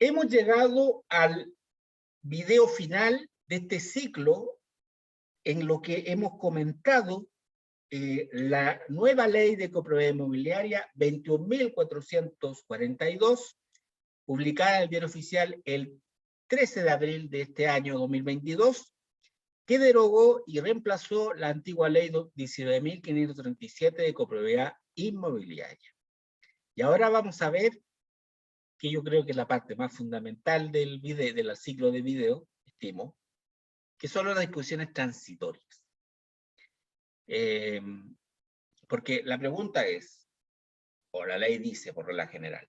Hemos llegado al video final de este ciclo en lo que hemos comentado la nueva ley de copropiedad inmobiliaria 21.442, publicada en el Diario Oficial el 13 de abril de este año 2022, que derogó y reemplazó la antigua ley 19.537 de copropiedad inmobiliaria. Y ahora vamos a ver, que yo creo que es la parte más fundamental del video, del ciclo de video, estimo, que son las disposiciones transitorias. Porque la pregunta es, o la ley dice, por regla general,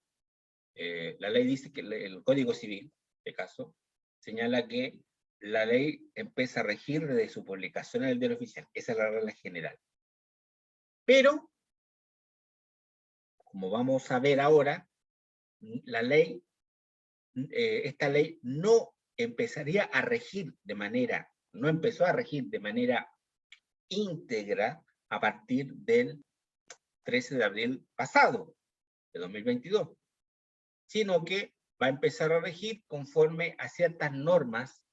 la ley dice que el Código Civil, de caso, señala que la ley empieza a regir desde su publicación en el Diario Oficial. Esa es la regla general. Pero, como vamos a ver ahora, la ley, esta ley no empezaría a regir de manera, no empezó a regir de manera íntegra a partir del 13 de abril pasado, de 2022, sino que va a empezar a regir conforme a ciertas normas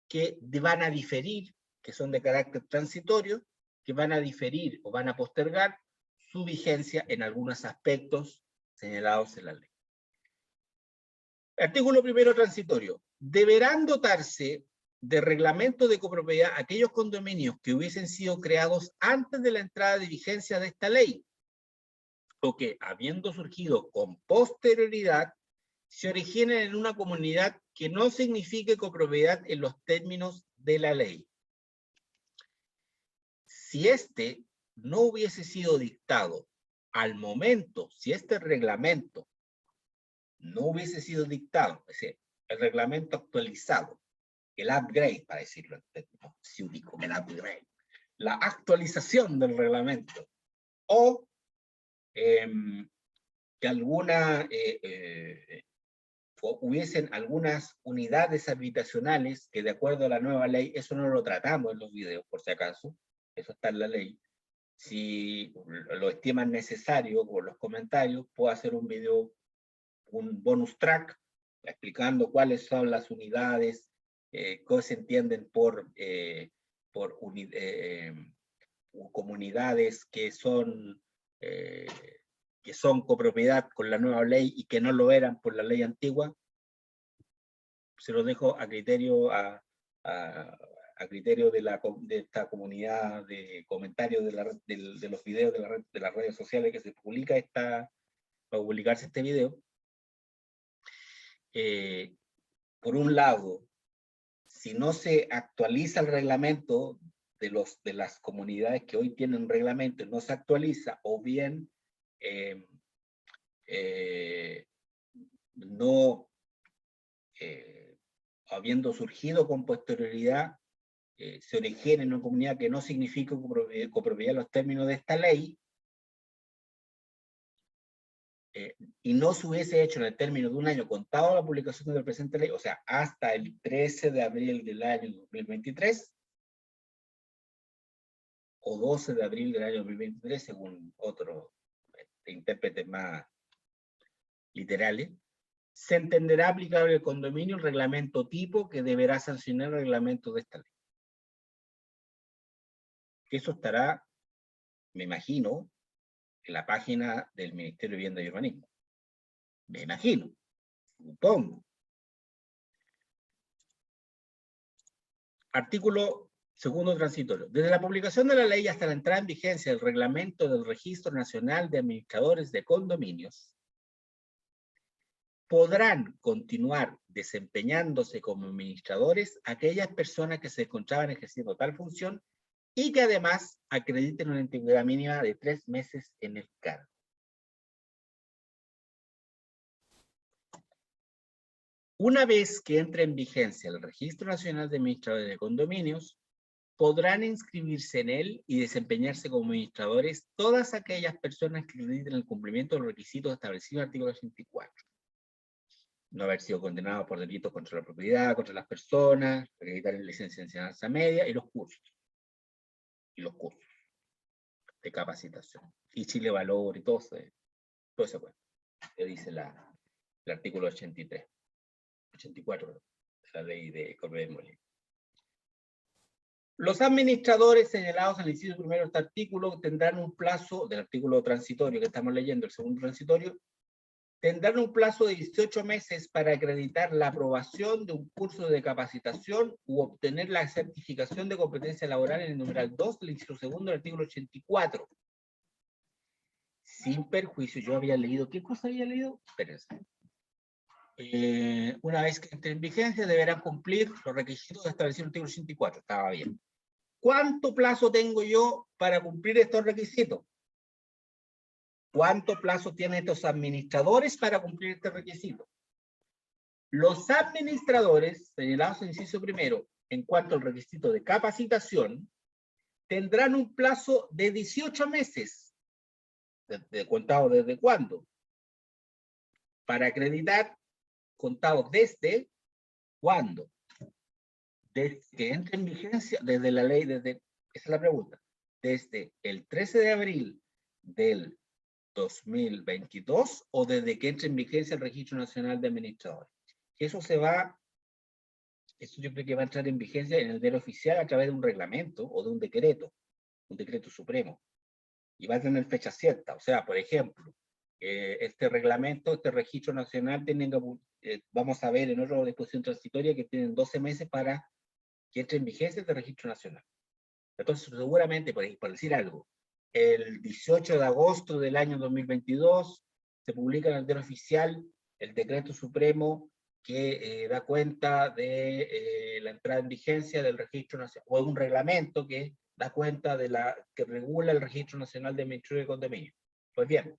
que van a diferir, que son de carácter transitorio, que van a diferir o van a postergar su vigencia en algunos aspectos señalados en la ley. Artículo primero transitorio. Deberán dotarse de reglamento de copropiedad aquellos condominios que hubiesen sido creados antes de la entrada de vigencia de esta ley, o que, habiendo surgido con posterioridad, se originen en una comunidad que no signifique copropiedad en los términos de la ley. Si este no hubiese sido dictado al momento, si este reglamento no hubiese sido dictado, es decir, el reglamento actualizado, el upgrade, para decirlo en términos ciúticos, el upgrade, la actualización del reglamento, o que hubiesen algunas unidades habitacionales que, de acuerdo a la nueva ley, eso no lo tratamos en los videos, por si acaso, eso está en la ley. Si lo estiman necesario por los comentarios, puedo hacer un video, un bonus track, explicando cuáles son las unidades, qué se entienden por comunidades que son copropiedad con la nueva ley y que no lo eran por la ley antigua. Se lo dejo a criterio, a criterio de esta comunidad de comentarios de los videos de las redes sociales que se publica va a publicarse este video. Por un lado, si no se actualiza el reglamento de las comunidades que hoy tienen reglamento, no se actualiza, o bien no, habiendo surgido con posterioridad, se origina en una comunidad que no significa copropiedad en los términos de esta ley, y no se hubiese hecho en el término de un año contado la publicación de la presente ley, o sea, hasta el 13 de abril del año 2023, o 12 de abril del año 2023, según otros intérpretes más literales, se entenderá aplicable el condominio el reglamento tipo que deberá sancionar el reglamento de esta ley. Eso estará, me imagino, en la página del Ministerio de Vivienda y Urbanismo. Me imagino, supongo. Artículo segundo transitorio. Desde la publicación de la ley hasta la entrada en vigencia del reglamento del Registro Nacional de Administradores de Condominios, podrán continuar desempeñándose como administradores aquellas personas que se encontraban ejerciendo tal función y que además acrediten una antigüedad mínima de 3 meses en el cargo. Una vez que entre en vigencia el Registro Nacional de Administradores de Condominios, podrán inscribirse en él y desempeñarse como administradores todas aquellas personas que acrediten el cumplimiento de los requisitos establecidos en el artículo 84. No haber sido condenado por delitos contra la propiedad, contra las personas, acreditar en licencia de enseñanza media y los cursos. Y los cursos de capacitación. Y Chile Valor y todo ese cuento que dice el artículo 83. 84, de la ley de Corbett Molina. Los administradores señalados en el inciso primero de este artículo tendrán un plazo, del artículo transitorio que estamos leyendo, el segundo transitorio, tendrán un plazo de 18 meses para acreditar la aprobación de un curso de capacitación u obtener la certificación de competencia laboral en el numeral 2 del inciso segundo del artículo 84. Sin perjuicio, yo había leído, ¿qué cosa había leído? Espérense. Una vez que entre en vigencia, deberán cumplir los requisitos establecidos en el artículo 84. Estaba bien. ¿Cuánto plazo tengo yo para cumplir estos requisitos? ¿Cuánto plazo tienen estos administradores para cumplir este requisito? Los administradores, señalados en el inciso primero, en cuanto al requisito de capacitación, tendrán un plazo de 18 meses, contado desde cuándo, para acreditar, contado desde cuándo, desde que entre en vigencia, desde la ley, esa es la pregunta, desde el 13 de abril del 2022 o desde que entre en vigencia el Registro Nacional de Administradores. Eso yo creo que va a entrar en vigencia en el diario oficial a través de un reglamento o de un decreto supremo, y va a tener fecha cierta. O sea, por ejemplo, este reglamento, este Registro Nacional, vamos a ver en otra disposición transitoria que tienen 12 meses para que entre en vigencia este Registro Nacional. Entonces, seguramente, por decir algo, el 18 de agosto del año 2022 se publica en el diario oficial el decreto supremo que da cuenta de la entrada en vigencia del Registro Nacional, o un reglamento que da cuenta que regula el Registro Nacional de Administradores de Condominio. Pues bien,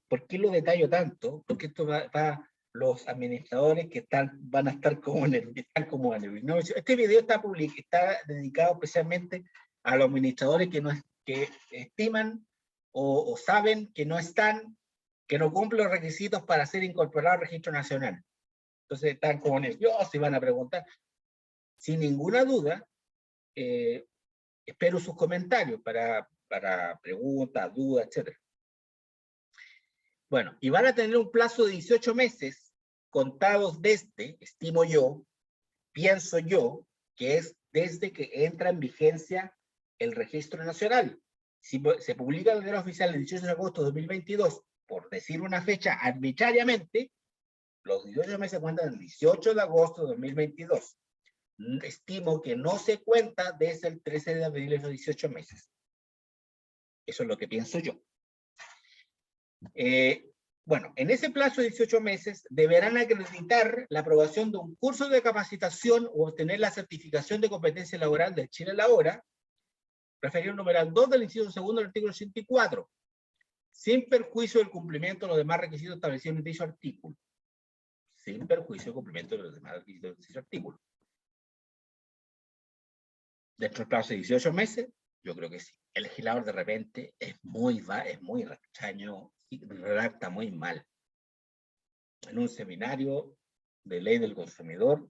¿por qué lo detallo tanto? Porque esto va los administradores que van a estar como nerviosos. No, este video está dedicado especialmente a los administradores que estiman o saben que no cumplen los requisitos para ser incorporados al Registro Nacional. Entonces están como nerviosos y van a preguntar. Sin ninguna duda, espero sus comentarios para preguntas, dudas, etc. Bueno, y van a tener un plazo de 18 meses contados desde, estimo yo, pienso yo, que es desde que entra en vigencia el Registro Nacional. Si se publica en el Diario Oficial el 18 de agosto de 2022, por decir una fecha arbitrariamente, los 18 meses cuentan el 18 de agosto de 2022. Estimo que no se cuenta desde el 13 de abril esos 18 meses. Eso es lo que pienso yo. Bueno, en ese plazo de 18 meses deberán acreditar la aprobación de un curso de capacitación o obtener la certificación de competencia laboral del Chile Labora, referido al numeral 2 del inciso segundo del artículo 84, sin perjuicio del cumplimiento de los demás requisitos establecidos en dicho artículo. Sin perjuicio del cumplimiento de los demás requisitos de dicho artículo. Dentro del plazo de 18 meses, yo creo que sí. El legislador de repente es muy extraño y redacta muy mal. En un seminario de ley del consumidor,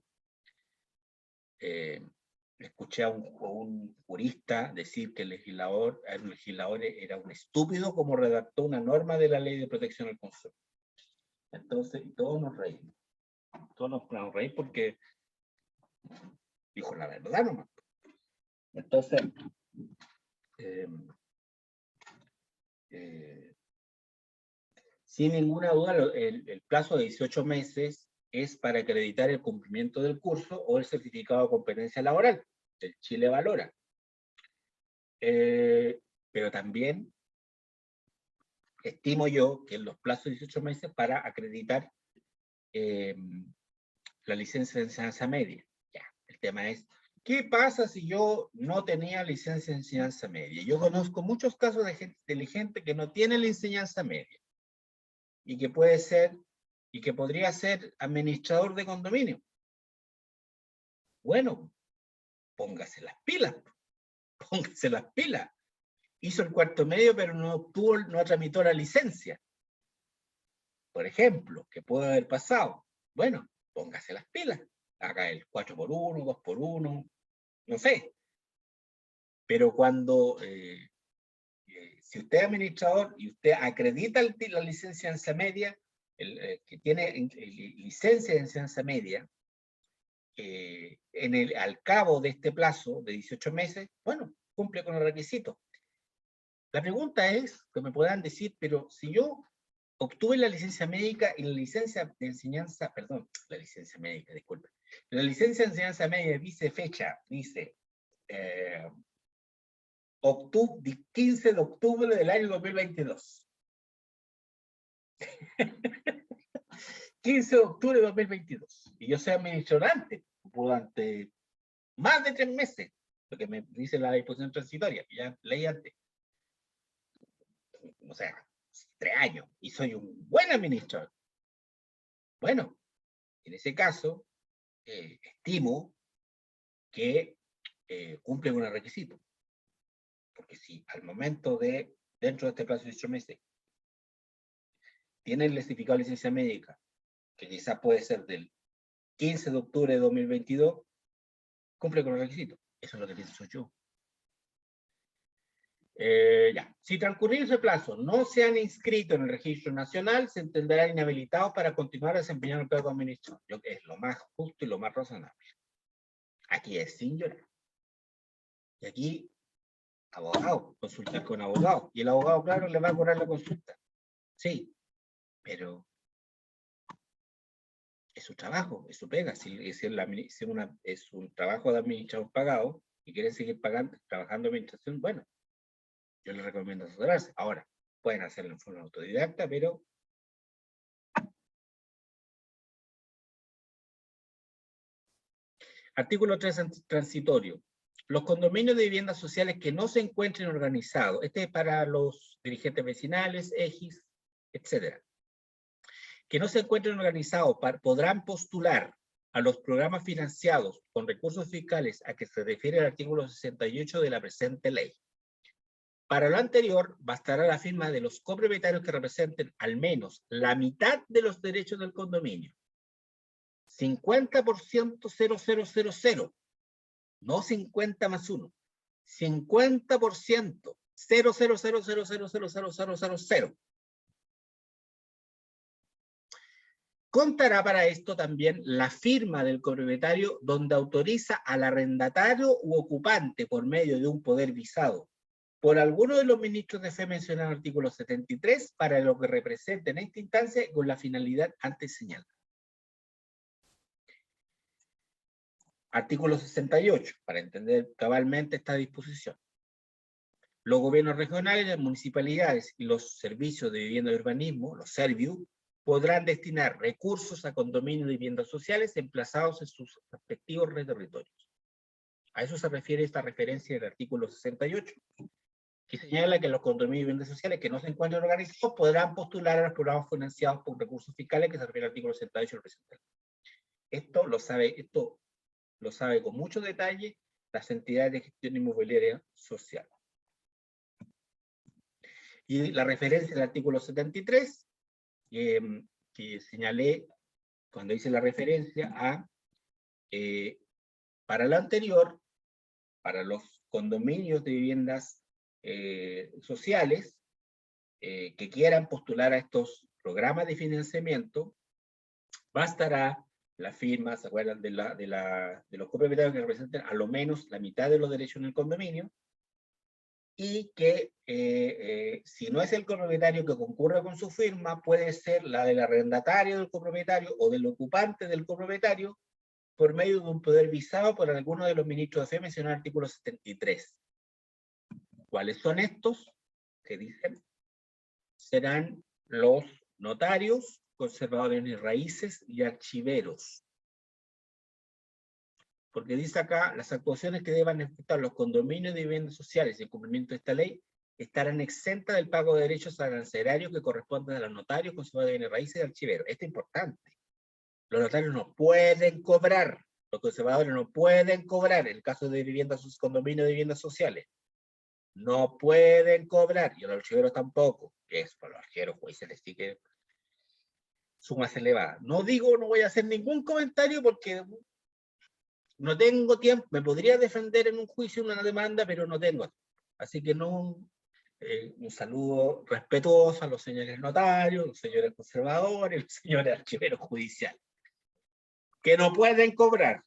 escuché a un jurista decir que el legislador era un estúpido como redactó una norma de la ley de protección al consumidor. Entonces, todos nos reímos. Todos nos reímos porque dijo la verdad nomás. Entonces, sin ninguna duda, el plazo de 18 meses es para acreditar el cumplimiento del curso o el certificado de competencia laboral, el Chile Valora. Pero también estimo yo que en los plazos de 18 meses para acreditar la licencia de enseñanza media. Ya, el tema es, ¿qué pasa si yo no tenía licencia de enseñanza media? Yo conozco muchos casos de gente inteligente que no tiene la enseñanza media y que podría ser administrador de condominio. Bueno, póngase las pilas. Hizo el cuarto medio, pero no tramitó la licencia. Por ejemplo, ¿qué puede haber pasado? Bueno, póngase las pilas. Haga el 4x1, 2x1, no sé. Pero cuando, si usted es administrador y usted acredita la licencia media, que tiene licencia de enseñanza media, al cabo de este plazo de 18 meses, bueno, cumple con el requisito. La pregunta es, que me puedan decir, pero si yo obtuve la licencia médica y la licencia de enseñanza, perdón, la licencia médica, disculpe, la licencia de enseñanza media dice fecha, dice 15 de octubre del año 2022. 15 de octubre de 2022. Y yo soy administrante durante más de 3 meses, lo que me dice la disposición transitoria, que ya leí antes. O sea, 3 años, y soy un buen administrador. Bueno, en ese caso, estimo que cumple con el requisito. Porque si al momento de, dentro de este plazo de 18 meses, tiene el certificado de licencia médica, que quizás puede ser del 15 de octubre de 2022, cumple con el requisito. Eso es lo que pienso yo. Ya. Si transcurrido ese plazo no se han inscrito en el registro nacional, se entenderán inhabilitados para continuar desempeñando el cargo de administrador. Yo que es lo más justo y lo más razonable. Aquí es sin llorar. Y aquí, abogado, consultar con abogado. Y el abogado, claro, le va a cobrar la consulta. Sí, pero es su trabajo, es su pega. Si es un trabajo de administrador pagado y quiere seguir pagando, trabajando en administración, bueno, yo les recomiendo asesorarse. Ahora, pueden hacerlo en forma autodidacta, pero artículo 3 transitorio. Los condominios de viviendas sociales que no se encuentren organizados, este es para los dirigentes vecinales, EGIS, etcétera, que no se encuentren organizados podrán postular a los programas financiados con recursos fiscales a que se refiere el artículo 68 de la presente ley. Para lo anterior, bastará la firma de los copropietarios que representen al menos la mitad de los derechos del condominio. 50% 0000, no 50 más 1. 50% 000000000. Contará para esto también la firma del copropietario donde autoriza al arrendatario u ocupante por medio de un poder visado por alguno de los ministros de fe mencionados en el artículo 73 para lo que represente en esta instancia con la finalidad antes señalada. Artículo 68, para entender cabalmente esta disposición. Los gobiernos regionales, las municipalidades y los servicios de vivienda y urbanismo, los SERVIU, podrán destinar recursos a condominios de viviendas sociales emplazados en sus respectivos territorios. A eso se refiere esta referencia del artículo 68, que señala que los condominios de viviendas sociales que no se encuentren organizados podrán postular a los programas financiados por recursos fiscales, que se refiere al artículo 68 del presente. Esto lo sabe con mucho detalle las entidades de gestión inmobiliaria social. Y la referencia del artículo 73, que señalé cuando hice la referencia a, para lo anterior, para los condominios de viviendas sociales que quieran postular a estos programas de financiamiento, bastará la firma, ¿se acuerdan? De los copropietarios que representen a lo menos la mitad de los derechos en el condominio, y que si no es el copropietario que concurra con su firma, puede ser la del arrendatario del copropietario o del ocupante del copropietario por medio de un poder visado por alguno de los ministros de fe mencionado en el artículo 73. ¿Cuáles son estos? Que dicen, serán los notarios, conservadores de raíces y archiveros. Porque dice acá, las actuaciones que deban efectuar los condominios de viviendas sociales en cumplimiento de esta ley estarán exentas del pago de derechos arancelarios que corresponden a los notarios, conservadores de bienes raíces y archiveros. Esto es importante. Los notarios no pueden cobrar, los conservadores no pueden cobrar, en el caso de viviendas, sus condominios de viviendas sociales, no pueden cobrar, y los archiveros tampoco, que es para los archiveros juiciales, sí que sumas elevadas. No digo, no voy a hacer ningún comentario porque no tengo tiempo, me podría defender en un juicio una demanda, pero no tengo. Así que no Un saludo respetuoso a los señores notarios, los señores conservadores, los señores archiveros judiciales, que no pueden cobrar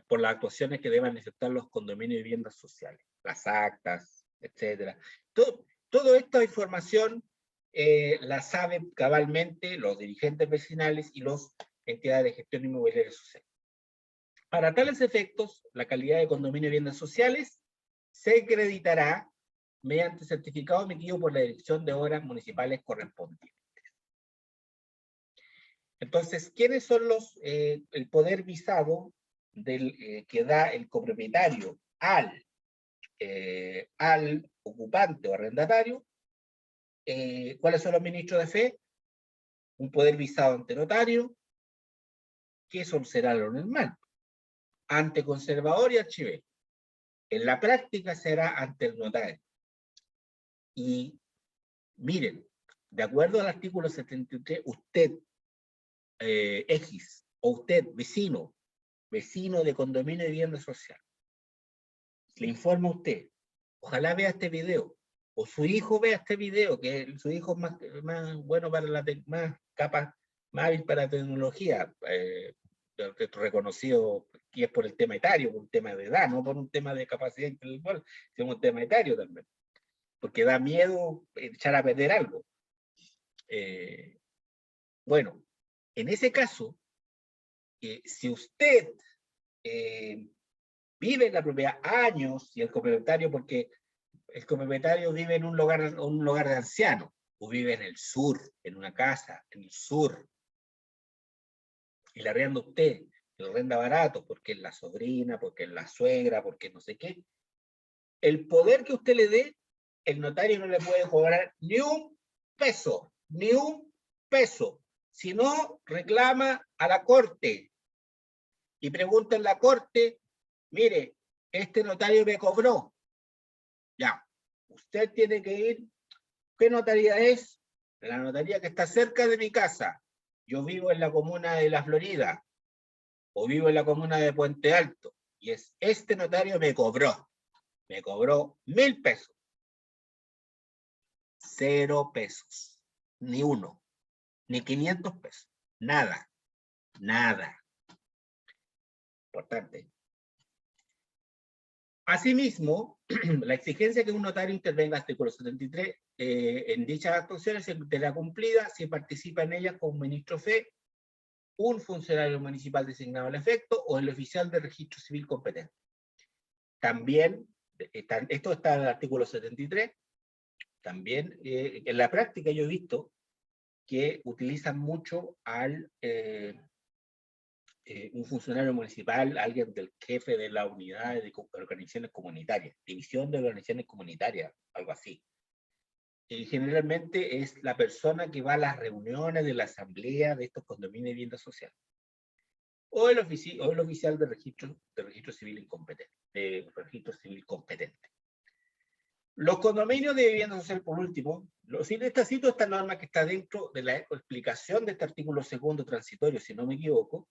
por las actuaciones que deban efectuar los condominios de viviendas sociales, las actas, etc. Toda esta información la saben cabalmente los dirigentes vecinales y las entidades de gestión inmobiliaria social. Para tales efectos, la calidad de condominio de viviendas sociales se acreditará mediante certificado emitido por la Dirección de Obras Municipales correspondiente. Entonces, ¿quiénes son el poder visado que da el copropietario al ocupante o arrendatario? ¿Cuáles son los ministros de fe? Un poder visado ante notario, que eso será lo normal, ante conservador y archivero. En la práctica será ante el notario. Y miren, de acuerdo al artículo 73, usted, X, o usted, vecino de condominio de vivienda social, le informa a usted, ojalá vea este video, o su hijo vea este video, que su hijo es más bueno para más capaz, más hábil para la tecnología, reconocido que es por el tema etario, por un tema de edad, no por un tema de capacidad intelectual, sino un tema etario también, porque da miedo echar a perder algo. Bueno, en ese caso, si usted vive en la propiedad años, y el copropietario, porque el copropietario vive en un lugar de ancianos, o vive en el sur, en una casa, en el sur, y le arrienda usted, y lo arrenda barato, porque es la sobrina, porque es la suegra, porque no sé qué, el poder que usted le dé, el notario no le puede cobrar ni un peso, ni un peso, si no reclama a la corte, y pregunta en la corte, mire, este notario me cobró. Ya, usted tiene que ir, ¿qué notaría es? La notaría que está cerca de mi casa. Yo vivo en la comuna de La Florida, o vivo en la comuna de Puente Alto, y este notario me cobró 1.000 pesos. 0 pesos, ni uno, ni 500 pesos, nada, nada. Importante. Asimismo, la exigencia que un notario intervenga, artículo 73, en dichas actuaciones será cumplida si participa en ellas como ministro fe, un funcionario municipal designado al efecto o el oficial de registro civil competente. También, esto está en el artículo 73, también en la práctica yo he visto que utilizan mucho al un funcionario municipal, alguien del jefe de la unidad de organizaciones comunitarias, división de organizaciones comunitarias, algo así. Y generalmente es la persona que va a las reuniones de la asamblea de estos condominios de vivienda social. O el oficial de registro civil incompetente, de registro civil competente. Los condominios de vivienda social, por último, cito esta norma que está dentro de la explicación de este artículo segundo transitorio, si no me equivoco.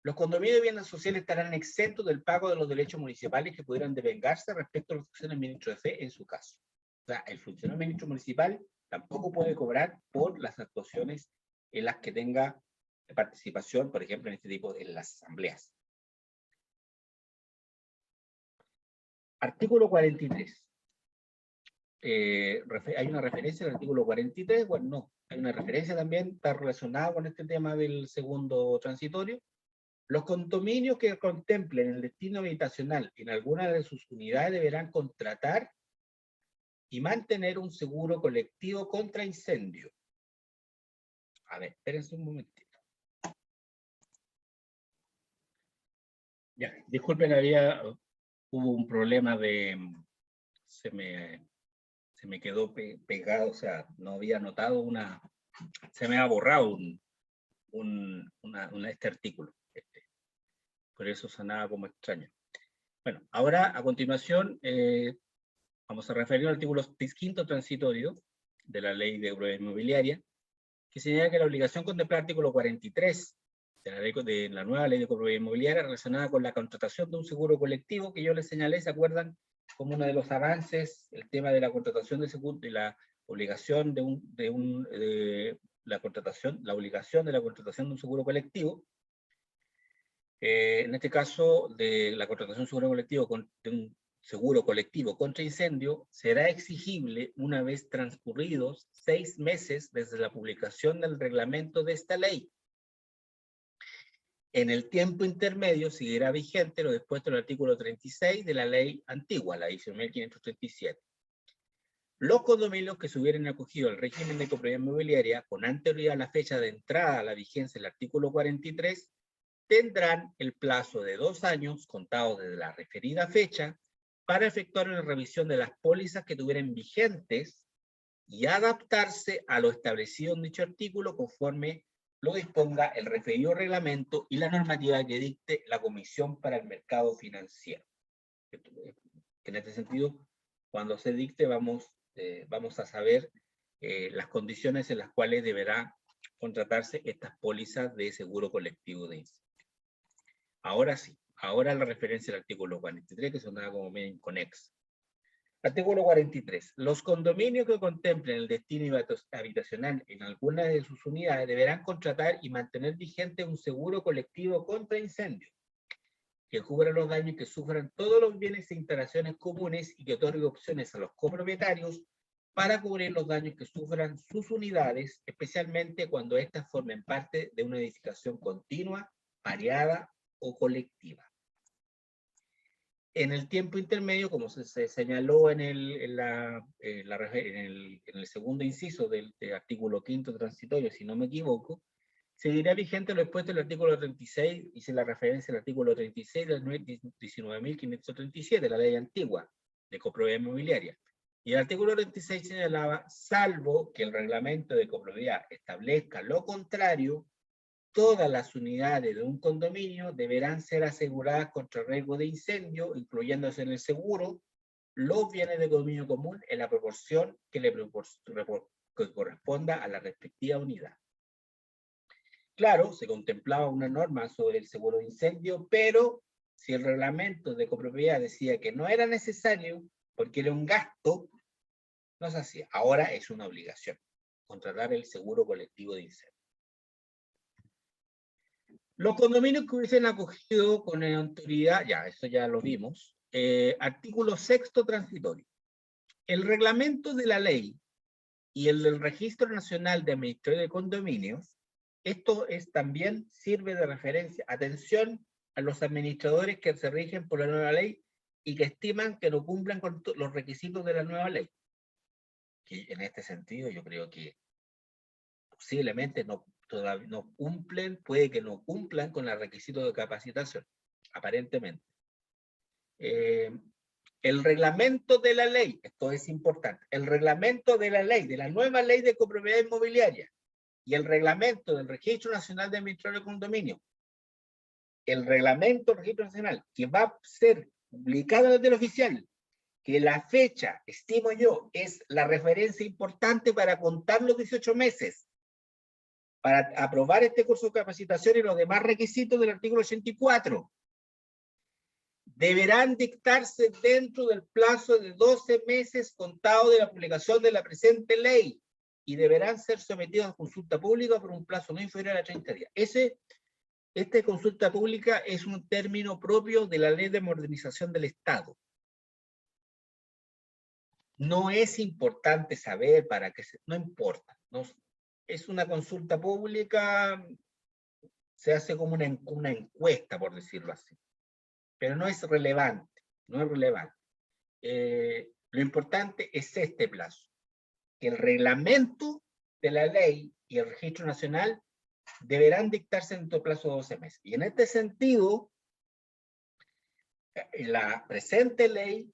Los condominios de viviendas sociales estarán exentos del pago de los derechos municipales que pudieran devengarse respecto a los funcionarios del ministro de fe en su caso. O sea, el funcionario del ministro municipal tampoco puede cobrar por las actuaciones en las que tenga participación, por ejemplo, en este tipo de las asambleas. Artículo 43. Hay una referencia al artículo 43, bueno, no, hay una referencia también, está relacionada con este tema del segundo transitorio. Los condominios que contemplen el destino habitacional en alguna de sus unidades deberán contratar y mantener un seguro colectivo contra incendio. A ver, espérense un momentito. Ya, disculpen, hubo un problema se me quedó pegado, o sea, no había notado se me ha borrado este artículo. Por eso sonaba como extraño. Bueno, ahora a continuación vamos a referir al artículo 5º transitorio de la Ley de Propiedad Inmobiliaria, que señala que la obligación contempla el artículo 43 de la nueva Ley de Propiedad Inmobiliaria relacionada con la contratación de un seguro colectivo que yo les señalé, ¿se acuerdan? como uno de los avances el tema de la contratación de seguro, de la obligación la obligación de la contratación de un seguro colectivo. En este caso, de la contratación de un seguro colectivo de un seguro colectivo contra incendio, será exigible una vez transcurridos 6 meses desde la publicación del reglamento de esta ley. En el tiempo intermedio seguirá vigente lo dispuesto en el artículo 36 de la ley antigua, la 19.537. Los condominios que se hubieran acogido al régimen de copropiedad inmobiliaria con anterioridad a la fecha de entrada a la vigencia del artículo 43 tendrán el plazo de 2 años contados desde la referida fecha para efectuar una revisión de las pólizas que tuvieran vigentes y adaptarse a lo establecido en dicho artículo conforme lo disponga el referido reglamento y la normativa que dicte la Comisión para el Mercado Financiero. En este sentido, cuando se dicte vamos a saber las condiciones en las cuales deberá contratarse estas pólizas de seguro colectivo de incendio. Ahora sí, ahora la referencia al artículo 43, que sonaba como medio inconexa. Artículo 43. Los condominios que contemplen el destino habitacional en alguna de sus unidades deberán contratar y mantener vigente un seguro colectivo contra incendio, que cubra los daños que sufran todos los bienes e instalaciones comunes y que otorgue opciones a los copropietarios para cubrir los daños que sufran sus unidades, especialmente cuando éstas formen parte de una edificación continua, variada o colectiva. En el tiempo intermedio, como se señaló en el segundo inciso del artículo 5º transitorio, si no me equivoco, seguirá vigente lo expuesto en el artículo 36, hice la referencia al artículo 36 de la 19.537, la ley antigua de copropiedad inmobiliaria. Y el artículo 36 señalaba, salvo que el reglamento de copropiedad establezca lo contrario, todas las unidades de un condominio deberán ser aseguradas contra riesgo de incendio, incluyéndose en el seguro los bienes de dominio común en la proporción que corresponda a la respectiva unidad. Claro, se contemplaba una norma sobre el seguro de incendio, pero si el reglamento de copropiedad decía que no era necesario, porque era un gasto, no se hacía. Ahora es una obligación, contratar el seguro colectivo de incendio. Los condominios que hubiesen acogido con autoridad, ya, eso ya lo vimos. Artículo 6º transitorio. El reglamento de la ley y el del Registro Nacional de Administradores de Condominios, esto también sirve de referencia. Atención a los administradores que se rigen por la nueva ley y que estiman que no cumplan con los requisitos de la nueva ley. Que en este sentido yo creo que posiblemente todavía no cumplen, puede que no cumplan con los requisitos de capacitación, aparentemente. El reglamento de la ley, esto es importante, el reglamento de la ley, de la nueva ley de copropiedad inmobiliaria y el reglamento del Registro Nacional de Administradores de Condominio, el reglamento del Registro Nacional, que va a ser publicado en el Diario Oficial, que la fecha, estimo yo, es la referencia importante para contar los 18 meses, para aprobar este curso de capacitación y los demás requisitos del artículo 84. Deberán dictarse dentro del plazo de 12 meses contado de la publicación de la presente ley y deberán ser sometidos a consulta pública por un plazo no inferior a 30 días. Esta consulta pública es un término propio de la Ley de Modernización del Estado. No es importante saber para qué no importa. No, es una consulta pública, se hace como una encuesta, por decirlo así. Pero no es relevante, no es relevante. Lo importante es este plazo, que el reglamento de la ley y el registro nacional deberán dictarse en todo plazo de 12 meses. Y en este sentido, la presente ley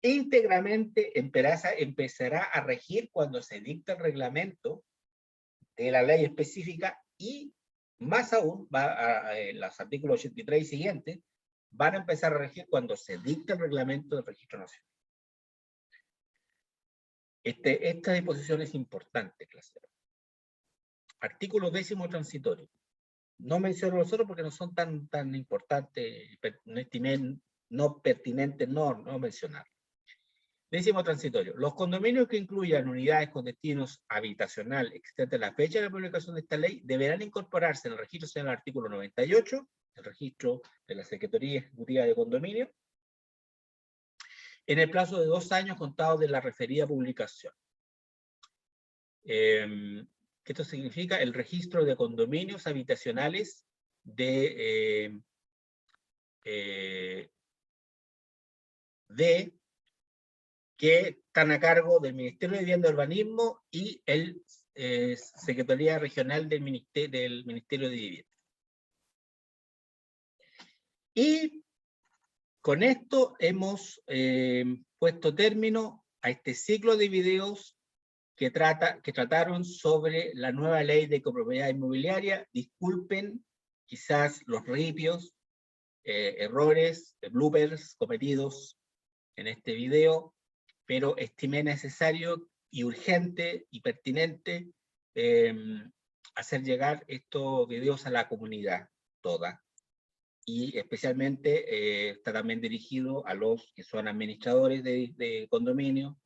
íntegramente empezará a regir cuando se dicte el reglamento de la ley específica y más aún, los artículos 83 y siguientes, van a empezar a regir cuando se dicte el reglamento del registro nacional. Esta disposición es importante, clase. Artículo 10º transitorio. No menciono los otros porque no son tan importantes, no estimé no pertinente no mencionar. 10º transitorio. Los condominios que incluyan unidades con destinos habitacional existentes a la fecha de la publicación de esta ley deberán incorporarse en el registro según el artículo 98, el registro de la Secretaría Ejecutiva de Condominio, en el plazo de 2 años contados de la referida publicación. Esto significa el registro de condominios habitacionales que están a cargo del Ministerio de Vivienda y Urbanismo y el Secretaría Regional del Ministerio de Vivienda. Y con esto hemos puesto término a este ciclo de videos que trataron sobre la nueva ley de copropiedad inmobiliaria. Disculpen quizás los ripios, errores, bloopers cometidos en este video, pero estimé necesario y urgente y pertinente hacer llegar estos videos a la comunidad toda. Y especialmente está también dirigido a los que son administradores de condominio,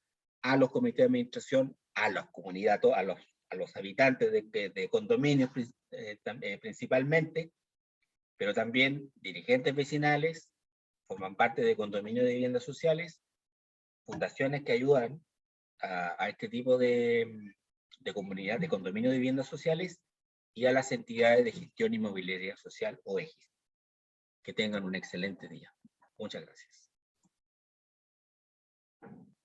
a los comités de administración, a las comunidades, a los habitantes de condominios principalmente, pero también dirigentes vecinales, forman parte de condominios de viviendas sociales, fundaciones que ayudan a este tipo de comunidad, de condominios de viviendas sociales, y a las entidades de gestión inmobiliaria social o EGIS. Que tengan un excelente día. Muchas gracias.